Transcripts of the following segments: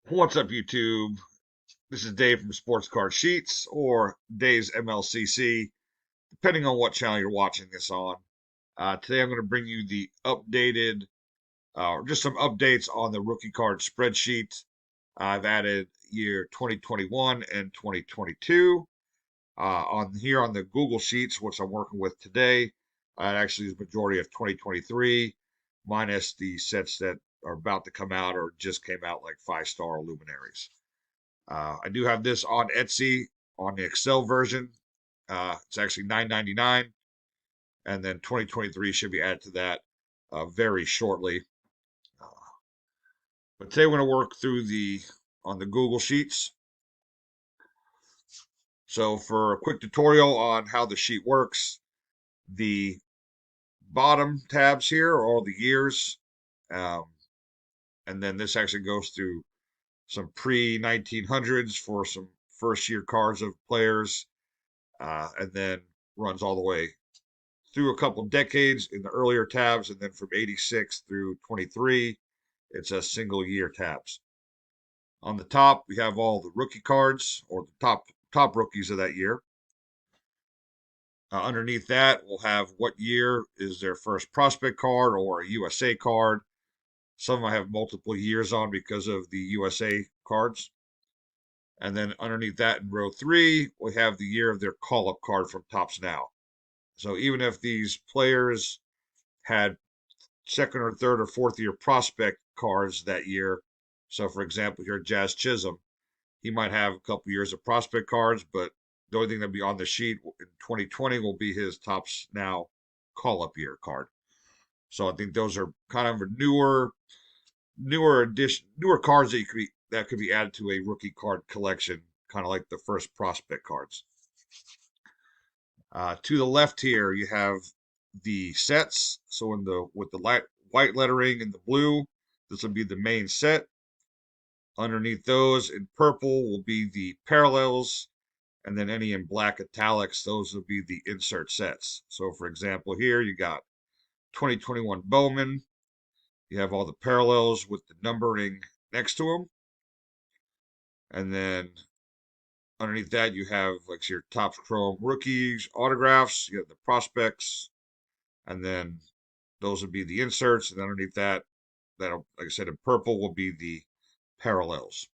What's up, YouTube? This is Dave from Sports Card Sheets or Dave's MLCC, depending on what channel you're watching this on. Today, I'm going to bring you the updated, just some updates on the rookie card spreadsheet. I've added year 2021 and 2022 on here on the Google Sheets, which I'm working with today. It actually is the majority of 2023, minus the sets that are about to come out or just came out, like 5-star luminaries. I do have this on Etsy on the Excel version. It's actually $9.99, and then 2023 should be added to that very shortly. Uh, but today we're going to work through the on the Google Sheets. So for a quick tutorial on how the sheet works, the bottom tabs here are all the years, um, and then this actually goes through some pre 1900s for some first year cards of players, and then runs all the way through a couple decades in the earlier tabs, and then from 86 through 23, it's a single year tabs. On the top, we have all the rookie cards or the top rookies of that year. Underneath that, we'll have what year is their first prospect card or a USA card. Some I have multiple years on because of the USA cards. And then underneath that in row 3, we have the year of their call-up card from Topps Now. So even if these players had second or third or fourth year prospect cards that year. So, for example, here Jazz Chisholm, he might have a couple years of prospect cards, but the only thing that'll be on the sheet in 2020 will be his Topps Now call up year card. So I think those are kind of a newer cards that could be added to a rookie card collection, kind of like the first prospect cards. To the left here, you have the sets. So with the white lettering in the blue, this will be the main set. Underneath those in purple will be the parallels, and then any in black italics, those will be the insert sets. So for example, here you got 2021 Bowman. You have all the parallels with the numbering next to them. And then underneath that, you have like your Topps Chrome rookies, autographs. You have the prospects, and then those would be the inserts, and underneath that, that'll, like I said, in purple will be the parallels.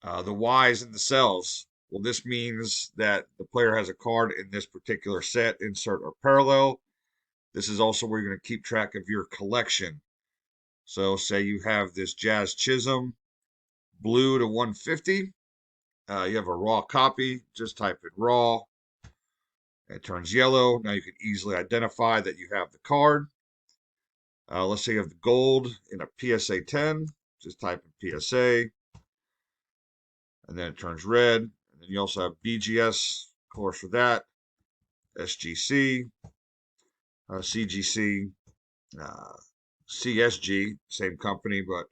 The Y's in the cells. Well, this means that the player has a card in this particular set, insert, or parallel. This is also where you're going to keep track of your collection. So, say you have this Jazz Chisholm blue to 150. You have a raw copy. Just type in raw. It turns yellow. Now you can easily identify that you have the card. Let's say you have the gold in a PSA 10. Just type in PSA. And then it turns red. And then you also have BGS, of course, for that. SGC, CGC, CSG, same company, but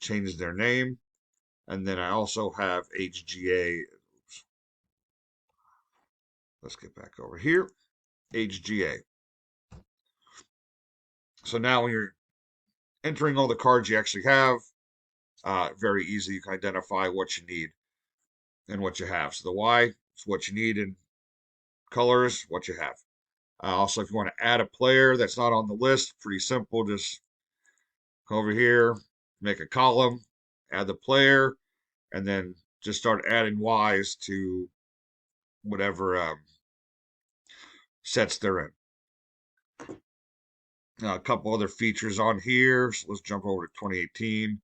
changed their name. And then I also have HGA. Oops. Let's get back over here. HGA. So now when you're entering all the cards you actually have, very easy. You can identify what you need and what you have. So the Y is what you need, and colors, what you have. Also, if you want to add a player that's not on the list, pretty simple. Just go over here, make a column, add the player, and then just start adding Ys to whatever sets they're in. A couple other features on here. So let's jump over to 2018.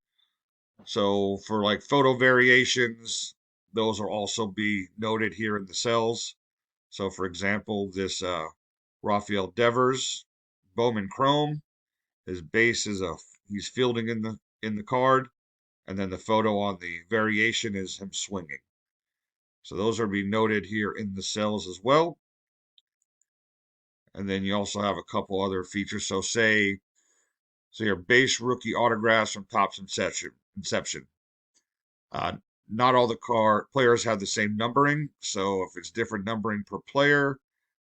So for like photo variations, those will also be noted here in the cells. So for example, this Rafael Devers Bowman Chrome, his base is he's fielding in the card, and then the photo on the variation is him swinging. So those are being noted here in the cells as well. And then you also have a couple other features. So your base rookie autographs from Topps Inception. Uh, Not all the players have the same numbering, so if it's different numbering per player,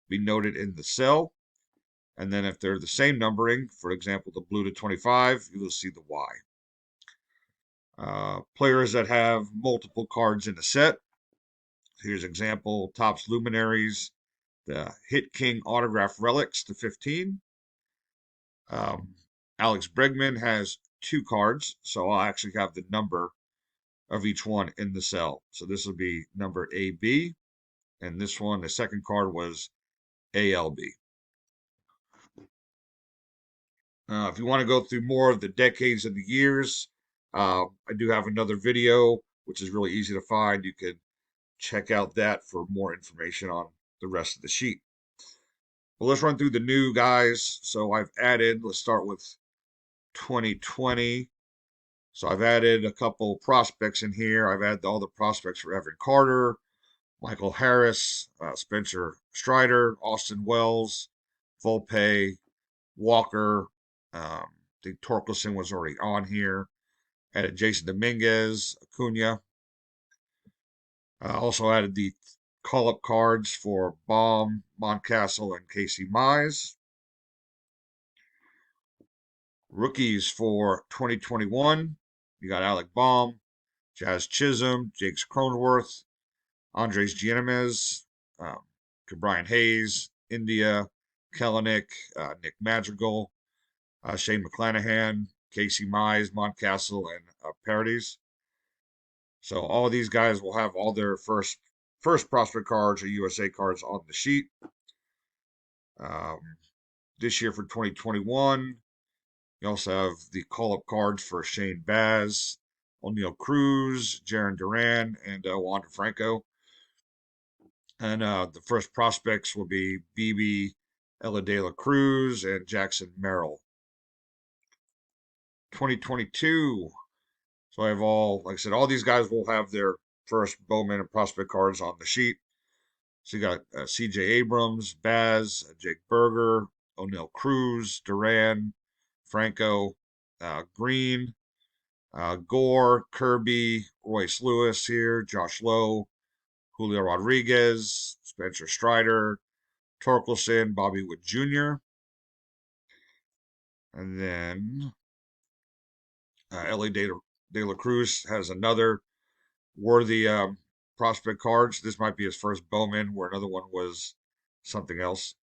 be noted in the cell. And then if they're the same numbering, for example, the blue to 25, you will see the Y. Players that have multiple cards in a set. Here's an example: Topps Luminaries, the Hit King Autograph Relics to 15. Um, Alex Bregman has 2 cards, so I'll actually have the number of each one in the cell. So this will be number AB, and this one, the second card was ALB. If you want to go through more of the decades and the years, I do have another video, which is really easy to find. You can check out that for more information on the rest of the sheet. Well, let's run through the new guys. So I've added, let's start with 2020. So I've added a couple prospects in here. I've added all the prospects for Evan Carter, Michael Harris, Spencer Strider, Austin Wells, Volpe, Walker. The Torkelson was already on here. Added Jason Dominguez, Acuna. Also added the call-up cards for Baum, Moncastle, and Casey Mize. Rookies for 2021, you got Alec Baum, Jazz Chisholm, Jakes Cronenworth, Andres Giannis, um, Brian Hayes, India, Kellenic, Nick Madrigal, Shane McClanahan, Casey Mize, Moncastle, and Paradis. So all of these guys will have all their first prospect cards or USA cards on the sheet. Um, this year for 2021, you also have the call-up cards for Shane Baz, O'Neal Cruz, Jaron Duran, and Wander Franco. And the first prospects will be BB, Ella De La Cruz, and Jackson Merrill. 2022. So I have all, like I said, all these guys will have their first Bowman and prospect cards on the sheet. So you got CJ Abrams, Baz, Jake Berger, O'Neal Cruz, Duran, Franco, Green, Gore, Kirby, Royce Lewis here, Josh Lowe, Julio Rodriguez, Spencer Strider, Torkelson, Bobby Wood Jr., and then Ellie De La Cruz has another worthy prospect cards. This might be his first Bowman, where another one was something else.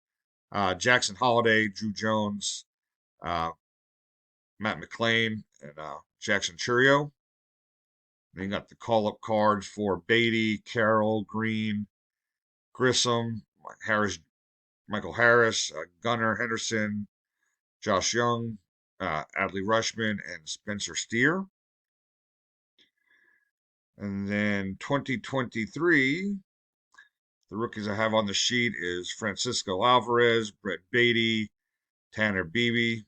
Jackson Holiday, Drew Jones, uh, Matt McLean, and Jackson Churio. Then you got the call-up cards for Beatty, Carroll, Green, Grissom, Harris, Michael Harris, Gunnar Henderson, Josh Young, Adley Rushman, and Spencer Steer. And then 2023, the rookies I have on the sheet is Francisco Alvarez, Brett Beatty, Tanner Beebe,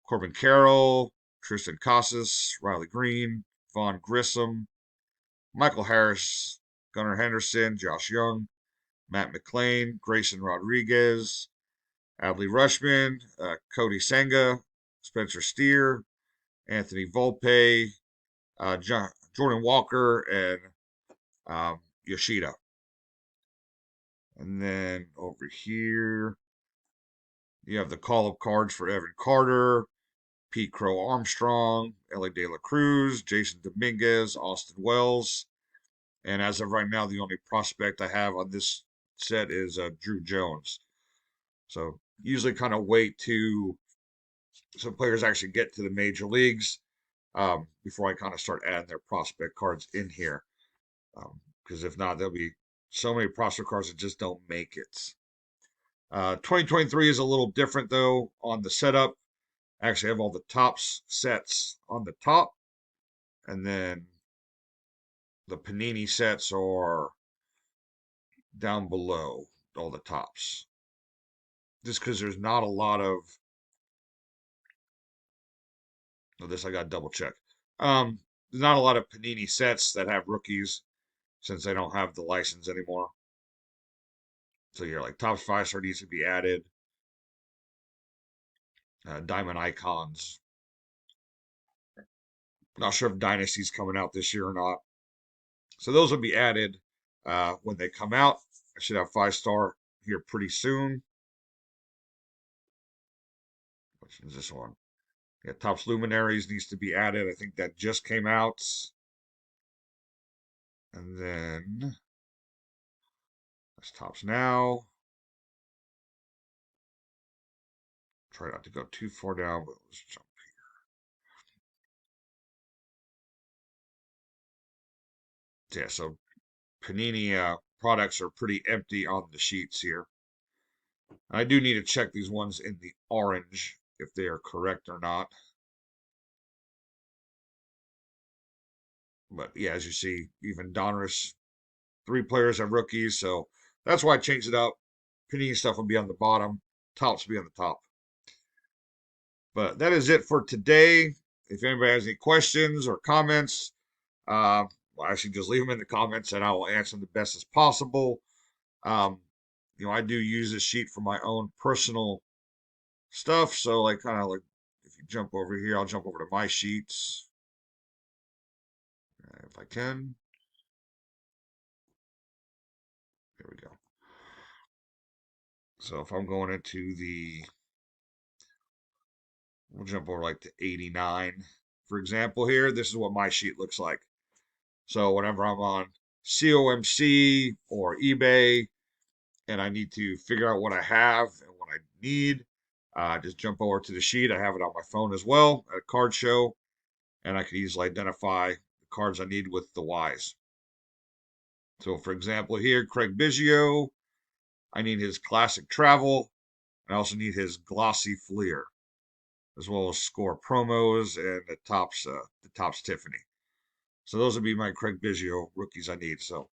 Corbin Carroll, Tristan Casas, Riley Green, Vaughn Grissom, Michael Harris, Gunnar Henderson, Josh Young, Matt McLean, Grayson Rodriguez, Adley Rushman, Cody Senga, Spencer Steer, Anthony Volpe, Jordan Walker, and Yoshida. And then over here, you have the call-up cards for Evan Carter, Pete Crow Armstrong, Ellie De La Cruz, Jason Dominguez, Austin Wells. And as of right now, the only prospect I have on this set is Drew Jones. So usually kind of wait to some players actually get to the major leagues before I kind of start adding their prospect cards in here. Because if not, there'll be so many prospect cards that just don't make it. 2023 is a little different though on the setup. I actually have all the tops sets on the top, and then the Panini sets are down below all the tops. Just because there's not a lot of this, I got to double check. There's not a lot of Panini sets that have rookies since they don't have the license anymore. So you're like top 5-star needs to be added. Diamond icons. Not sure if Dynasty's coming out this year or not. So those will be added when they come out. I should have 5-star here pretty soon. Which is this one? Yeah, Topps Luminaries needs to be added. I think that just came out. And then that's Topps Now. Try not to go too far down, but let's jump. Yeah, so Panini products are pretty empty on the sheets here. I do need to check these ones in the orange if they are correct or not. But yeah, as you see, even Donruss, 3 players have rookies, so that's why I changed it up. Panini stuff will be on the bottom, Topps will be on the top. But that is it for today. If anybody has any questions or comments, uh, well, actually just leave them in the comments and I will answer them the best as possible. Um, I do use this sheet for my own personal stuff. So like kind of like if you jump over here, I'll jump over to my sheets if I can. There we go. So if I'm going into we'll jump over like to 89, for example, here. This is what my sheet looks like. So whenever I'm on COMC or eBay and I need to figure out what I have and what I need, just jump over to the sheet. I have it on my phone as well at a card show, and I can easily identify the cards I need with the Ys. So, for example, here, Craig Biggio, I need his classic travel. I also need his glossy Fleer, as well as score promos and the Topps Tiffany. So those would be my Craig Biggio rookies I need. So,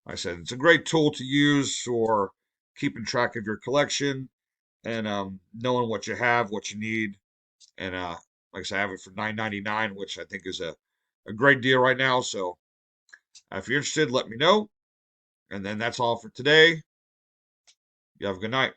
like I said, it's a great tool to use for keeping track of your collection and knowing what you have, what you need. And like I said, I have it for $9.99, which I think is a great deal right now. So if you're interested, let me know. And then that's all for today. You have a good night.